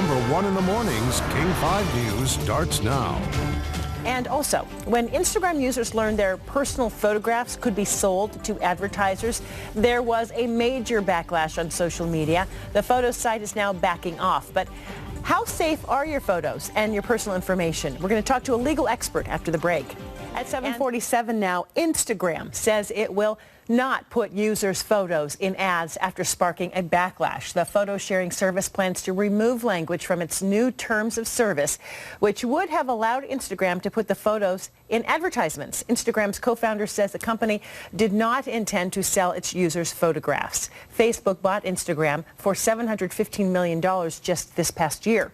number 1 in the mornings. King 5 News starts now. And also, when Instagram users learned their personal photographs could be sold to advertisers, there was a major backlash on social media. The photo site is now backing off. But how safe are your photos and your personal information? We're going to talk to a legal expert after the break. At 7:47 now, Instagram says it will not put users' photos in ads after sparking a backlash. The photo sharing service plans to remove language from its new terms of service, which would have allowed Instagram to put the photos in advertisements. Instagram's co-founder says the company did not intend to sell its users' photographs. Facebook bought Instagram for $715 million just this past year.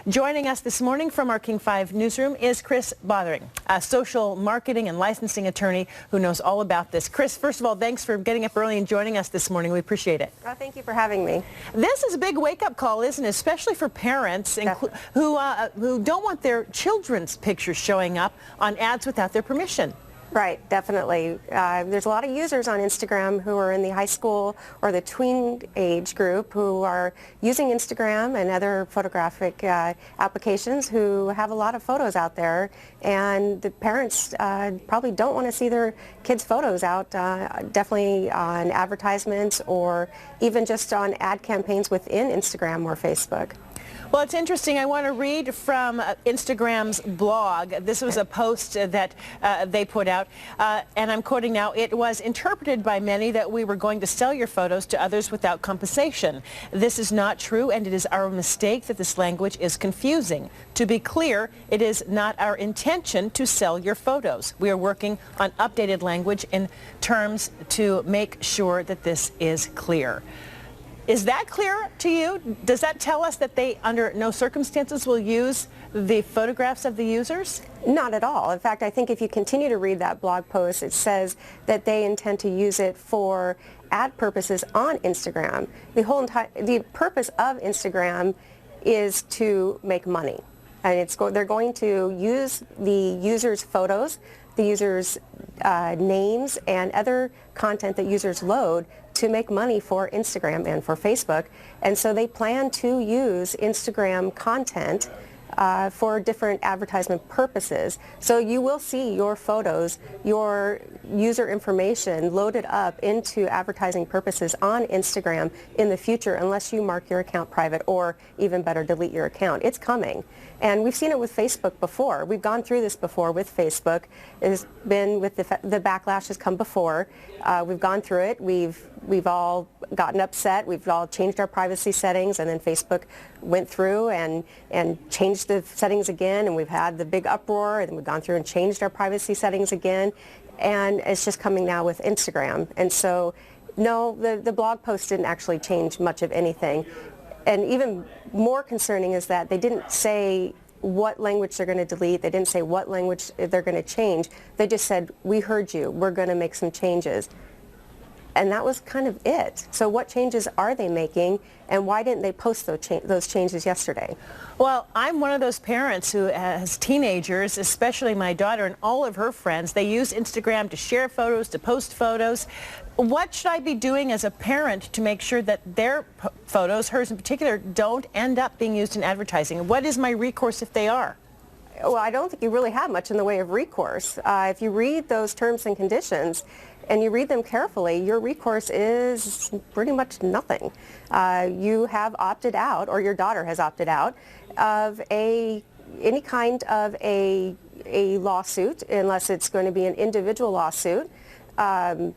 Joining us this morning from our King 5 newsroom is Chris Pothering, a social marketing and licensing attorney who knows all about this. Chris, first of all, thanks for getting up early and joining us this morning. We appreciate it. Oh, thank you for having me. This is a big wake-up call, isn't it? Especially for parents who don't want their children's pictures showing up on ads without their permission. Right, definitely. There's a lot of users on Instagram who are in the high school or the tween age group who are using Instagram and other photographic applications who have a lot of photos out there, and the parents probably don't want to see their kids' photos out, definitely on advertisements or even just on ad campaigns within Instagram or Facebook. Well, it's interesting. I want to read from Instagram's blog. This was a post that they put out, and I'm quoting now. It was interpreted by many that we were going to sell your photos to others without compensation. This is not true, and it is our mistake that this language is confusing. To be clear, it is not our intention to sell your photos. We are working on updated language in terms to make sure that this is clear. Is that clear to you? Does that tell us that they, under no circumstances, will use the photographs of the users? Not at all. In fact, I think if you continue to read that blog post, it says that they intend to use it for ad purposes on Instagram. The purpose of Instagram is to make money. And they're going to use the users' photos, the users' names, and other content that users load to make money for Instagram and for Facebook. And so they plan to use Instagram content for different advertisement purposes. So you will see your photos, your user information loaded up into advertising purposes on Instagram in the future, unless you mark your account private, or even better, delete your account. It's coming. And we've seen it with Facebook before. We've gone through this before with Facebook. It's been with the backlash has come before. We've gone through it. We've all gotten upset. We've all changed our privacy settings, and then Facebook went through and changed the settings again, and we've had the big uproar, and we've gone through and changed our privacy settings again, and it's just coming now with Instagram. And so, no, the blog post didn't actually change much of anything. And even more concerning is that they didn't say what language they're going to delete. They didn't say what language they're going to change. They just said, we heard you. We're going to make some changes. And that was kind of it. So what changes are they making, and why didn't they post those changes yesterday? Well, I'm one of those parents who has teenagers, especially my daughter and all of her friends. They use Instagram to share photos, to post photos. What should I be doing as a parent to make sure that their photos, hers in particular, don't end up being used in advertising? What is my recourse if they are? Well, I don't think you really have much in the way of recourse. If you read those terms and conditions, and you read them carefully, your recourse is pretty much nothing. You have opted out, or your daughter has opted out, of any kind of a lawsuit, unless it's going to be an individual lawsuit. You've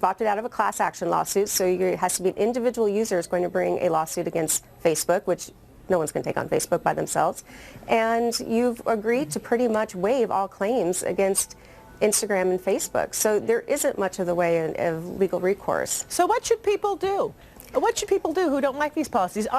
opted out of a class action lawsuit, so it has to be an individual user is going to bring a lawsuit against Facebook, which no one's going to take on Facebook by themselves. And you've agreed to pretty much waive all claims against Instagram and Facebook. So there isn't much of the way of legal recourse. So what should people do? What should people do who don't like these policies?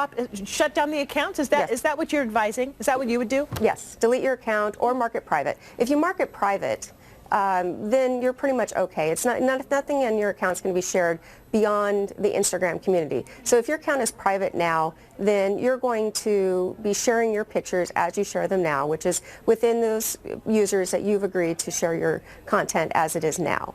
Shut down the accounts? Is that what you're advising? Is that what you would do? Yes. Delete your account or mark it private. If you mark it private, then you're pretty much okay. It's nothing in your account is going to be shared beyond the Instagram community. So if your account is private now, then you're going to be sharing your pictures as you share them now, which is within those users that you've agreed to share your content as it is now.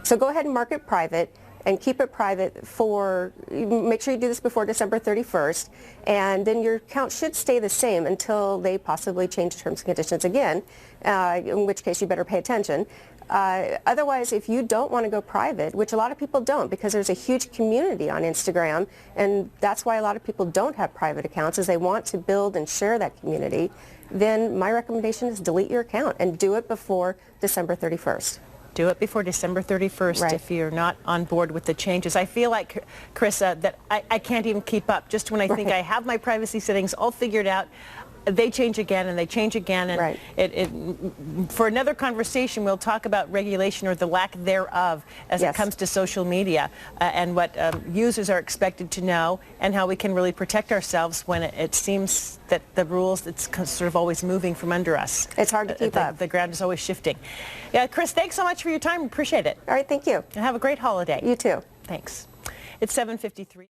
So go ahead and mark it private. and keep it private for, make sure you do this before December 31st, and then your account should stay the same until they possibly change terms and conditions again, in which case you better pay attention. Otherwise, if you don't want to go private, which a lot of people don't because there's a huge community on Instagram, and that's why a lot of people don't have private accounts, is they want to build and share that community, then my recommendation is delete your account and do it before December 31st. Do it before December 31st Right. if you're not on board with the changes. I feel like, Carissa, that I can't even keep up. Just when I think I have my privacy settings all figured out, they change again and they change again. And Right. For another conversation, we'll talk about regulation or the lack thereof as it comes to social media and what users are expected to know and how we can really protect ourselves when it seems that the rules, it's sort of always moving from under us. It's hard to keep up. The ground is always shifting. Yeah, Chris, thanks so much for your time. Appreciate it. All right, thank you. And have a great holiday. You too. Thanks. It's 7:53.